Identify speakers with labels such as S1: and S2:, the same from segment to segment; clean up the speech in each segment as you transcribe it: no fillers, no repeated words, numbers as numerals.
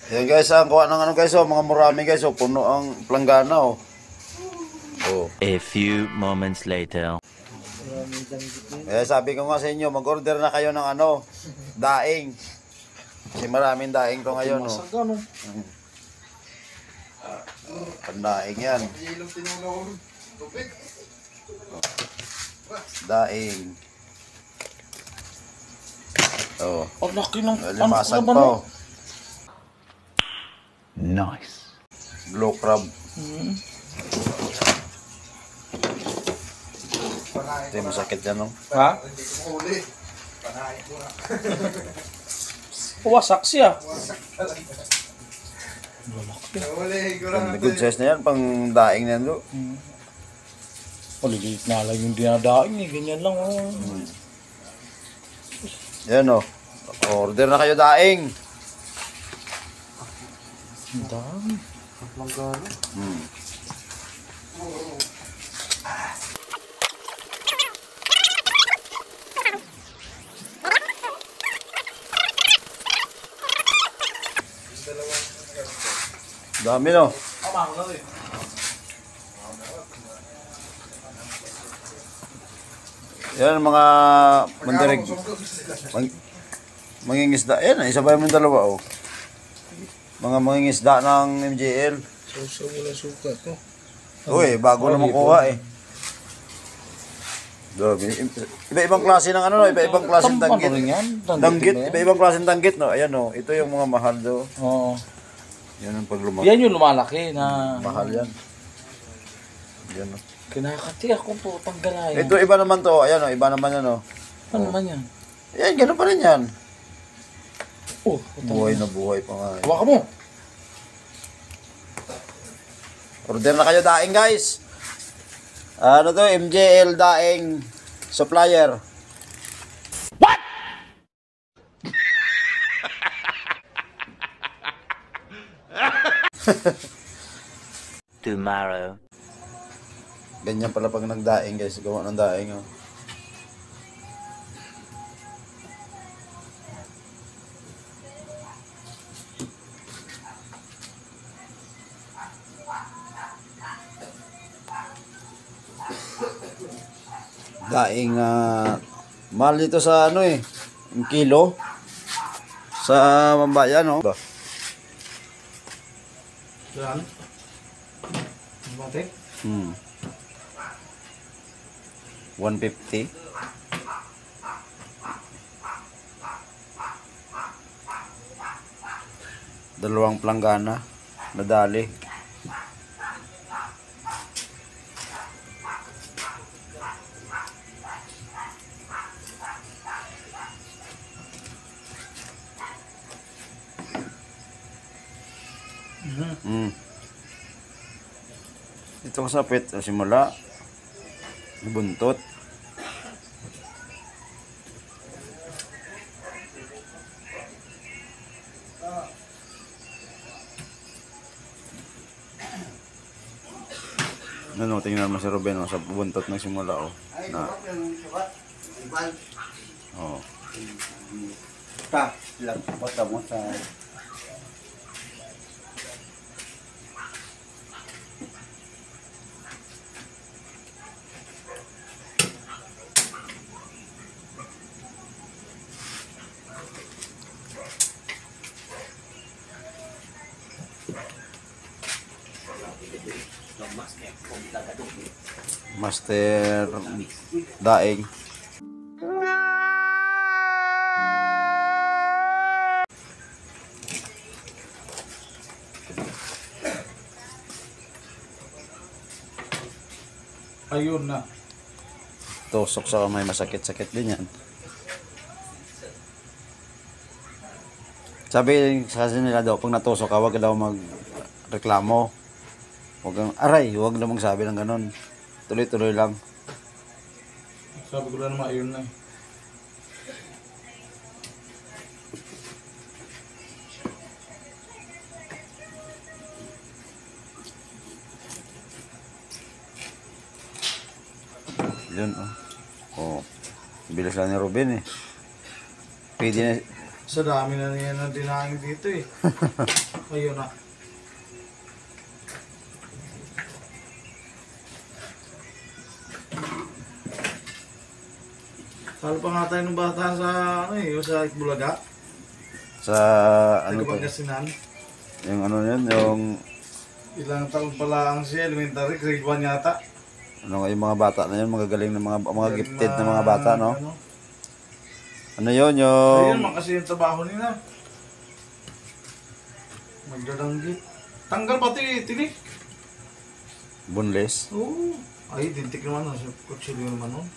S1: Yan guys, ang kuha ng ano guys, oh, mga murami guys, oh, puno ang planggana, oh. Oh.
S2: A few moments later.
S1: Kaya sabi ko nga sa inyo, mag-order na kayo ng ano, daing. Kasi maraming daing to ngayon, oh. Pandaing yan. Daing. Oh.
S3: Ang laki ng
S1: Limasag pa, oh.
S2: Nice.
S1: Blue crab. Ito yung masakit yan, oh.
S3: Ha? Wasak siya.
S1: Good size na yan, pang daing na yan, do.
S3: Maliliit na lang yung dinadaing eh. Ganyan lang oh.
S1: Yan, oh. Order na kayo daing.
S3: Ang dami.
S1: Hmm. Dami, no? Yan mga mandirig. Mangingisda. Yan, isabay mo yung dalawa, oh. Mga mangingisda ng MJL.
S3: So wala suka to.
S1: Uy, bago na makuha, eh. Dami. Iba-ibang klase ng ano, no? Iba-ibang klase ng danggit. Danggit, iba-ibang klase ng danggit, no? Ayan, no? Ito yung mga mahal, do.
S3: Oo.
S1: Yan ang paglumaki.
S3: Yan yung lumalaki na
S1: Mahal yan. Yan, no?
S3: kinakati ako po panggalayan.
S1: Ito, iba naman to. Ayan, no? Iba naman yan, no?
S3: Ano naman yan?
S1: Yan, gano'n pa rin yan.
S3: Oh,
S1: Buhay na buhay pa nga.
S3: hawakan mo.
S1: Order na kayo daing, guys. Ano to? MJL daing supplier.
S2: Tomorrow.
S1: Ganyan pala pag nagdaing, guys. Gawa ng daing, oh. Daing, mahal dito sa ano eh, yung kilo sa Mambayan, no?
S3: Yan. Mate?
S1: 150. Dalawang planggana, nadali. Ito kasapit sa simula, buntot. Ano, tingnan mo si Ruben, oh, sa buntot ng simula, oh. Na. Oh.
S4: Ta, lang basta mo sa
S1: Master daing.
S3: Ayun na.
S1: Tusok sa kamay, masakit-sakit din yan. Sabi kasi nila daw, pag natusok ka, wag ka daw magreklamo. Wag kang, aray, wag na magsabi ng ganun. Tuloy-tuloy lang.
S3: Sabi ko lang naman ayun na.
S1: Yun, oh. Oh. Bilis lang ni Ruben, eh. Pwede na,
S3: Sa dami na niya na dinaing dito eh. Ayun na. Talo pa nga tayo ng bata sa ano eh, yung sa Itbulaga.
S1: Sa ano
S3: Ano
S1: to?
S3: Pangasinan.
S1: Yung ano yun, yung
S3: Ilang taon pala ang siya, elementary, grade 1 yata.
S1: ano yung mga bata na yun, magagaling na mga gifted na mga bata, no? Ano yun, yung
S3: Ayun man kasi yung trabaho nila. Magdadanggit. Tanggal pati tinik.
S1: boneless.
S3: Oo. Ay, dintik naman. Sa kutsilyo naman nun.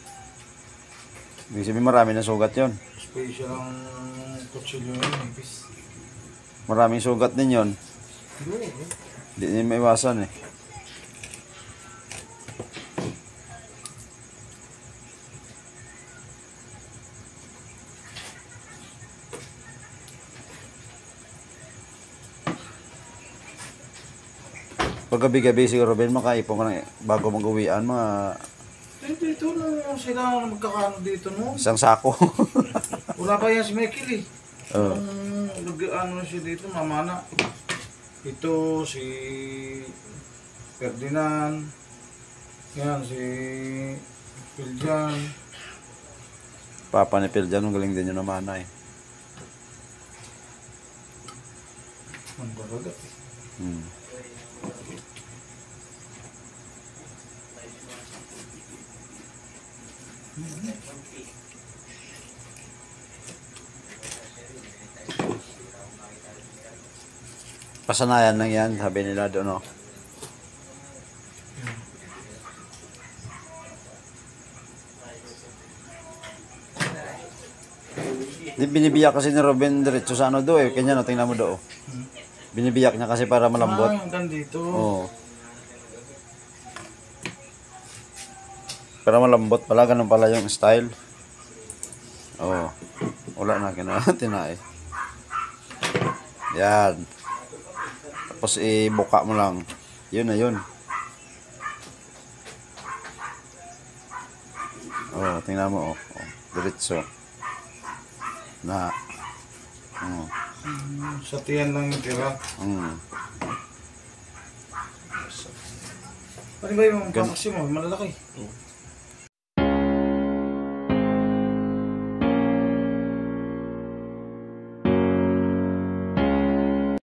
S1: Ibig sabihin marami na sugat yun.
S3: Special ang kutsilyo yun. Ipis.
S1: Maraming sugat din yun. Hindi niya maiwasan eh. Pag gabi-gabi siguro Ben, makaipon ka na bago mag-uwian, mga
S3: Dito na sila magkakano dito no.
S1: isang sako.
S3: Wala pa yan si Michael eh.
S1: Oo.
S3: Ano siya dito, mamana. Ito si Ferdinand. Yan si Piljan.
S1: Papa ni Phil dyan, ang galing din yun naman eh.
S3: Ang baraga.
S1: Hmm. Pasanayan lang yan, sabi nila doon, no? Di binibiyak kasi ni Robin diretso sa ano do eh. Kanya no, tingnan mo do. Binibiyak niya kasi para malambot.
S3: Ah, hanggang dito.
S1: Oo. Para malambot pala, ganun pala yung style. Oo. Wala na, tinae. Yan. Tapos ibuka mo lang. Yun na yun. Oo, tingnan mo. Diretso. Na. Oo.
S3: Sa tiyan lang yung tira. Ano ba yung
S1: Gan-
S3: kamaksim mo? Malalaki.